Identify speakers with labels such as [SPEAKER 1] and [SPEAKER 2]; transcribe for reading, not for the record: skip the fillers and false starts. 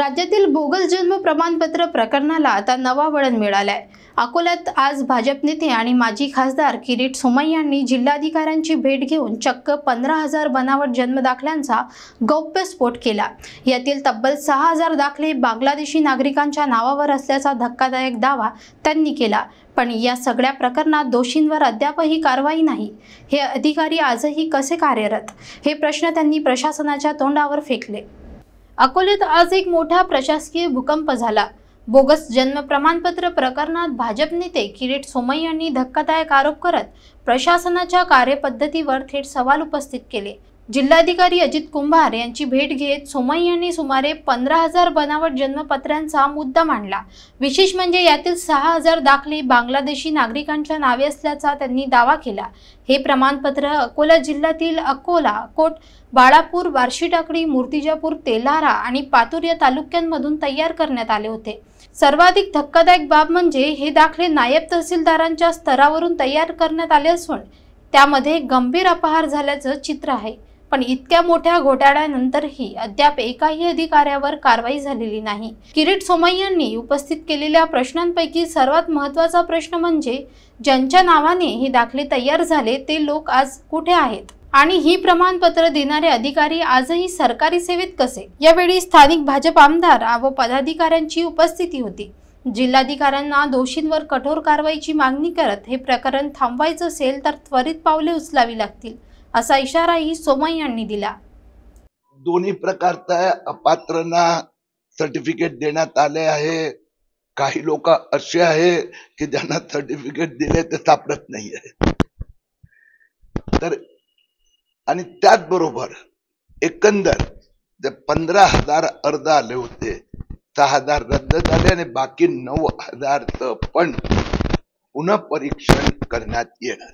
[SPEAKER 1] राज्यातील बोगस जन्म प्रमाणपत्र प्रकरणाला आता नवा वळण मिळालाय। अकोल्यात आज भाजप नेते आणि माजी खासदार किरीट सोमय्या यांनी जिल्हाधिकाऱ्यांची भेट घेऊन चक्क 15,000 बनावट जन्मदाखल्यांचा गौप्यस्फोट केला। यातील तब्बल 6,000 दाखले बांगलादेशी नागरिकांच्या नावावर असल्याचा धक्कादायक दावा त्यांनी केला। पण या सगळ्या प्रकरणात दोषींवर अद्यापही कारवाई नाही। हे अधिकारी आजही कसे कार्यरत, हे प्रश्न त्यांनी प्रशासनाच्या तोंडावर फेकले। अकोल्यात आज एक मोठा प्रशासकीय भूकंप झाला। बोगस जन्म प्रमाणपत्र प्रकरणात भाजप नेते किरीट सोमय्या यांनी धक्कादायक आरोप करत प्रशासनाच्या कार्यपद्धतीवर थेट सवाल उपस्थित केले। जिल्हाधिकारी अजित कुंभार यांची भेट घेत सोमय्या यांनी सुमारे 15,000 बनावट जन्मपत्रांचा मुद्दा मांडला। विशेष म्हणजे यातील 6,000 दाखले बांगलादेशी नागरिकांच्या नावे असल्याचा त्यांनी दावा केला। हे प्रमाणपत्र अकोला जिल्ह्यातील अकोला, कोट, बाळापूर, बार्शीटाकळी, मूर्तिजापूर, तेल्हारा आणि पातूर या तालुक्यांमधून तयार करण्यात आले होते। सर्वाधिक धक्कादायक बाब म्हणजे हे दाखले नायब तहसीलदारांच्या स्तरावरून तयार करण्यात आले असून त्यामध्ये गंभीर अपहार झाल्याचं चित्र आहे। पण इतक्या मोठ्या घोटाळ्यानंतरही अद्याप एकाही अधिकाऱ्यावर कारवाई झालेली नाही। किरीट सोमय्या यांनी उपस्थित केलेल्या प्रश्नांपैकी सर्वात महत्त्वाचा प्रश्न म्हणजे ज्यांच्या नावाने हे दाखले तयार झाले ते लोक आज कुठे आहेत आणि ही प्रमाणपत्र देणारे अधिकारी आजही सरकारी सेवेत कसे। यावेळी स्थानिक भाजप आमदार व पदाधिकाऱ्यांची उपस्थिती होती। जिल्हाधिकाऱ्यांना दोषींवर कठोर कारवाईची मागणी करत हे प्रकरण थांबवायचं असेल तर त्वरित पावले उचलावी लागतील, असा इशाराही सोमय्या यांनी दिला।
[SPEAKER 2] दोन्ही प्रकारचा अपात्रना सर्टिफिकेट देण्यात आले आहे। काही लोक असे आहे की ज्यांना सर्टिफिकेट दिले ते सापडत नाही आहे। तर आणि त्याचबरोबर एकंदर जे 15,000 अर्ज आले होते, 6,000 रद्द झाले आणि बाकी 9,000 पण पुनः परीक्षण करण्यात येणार।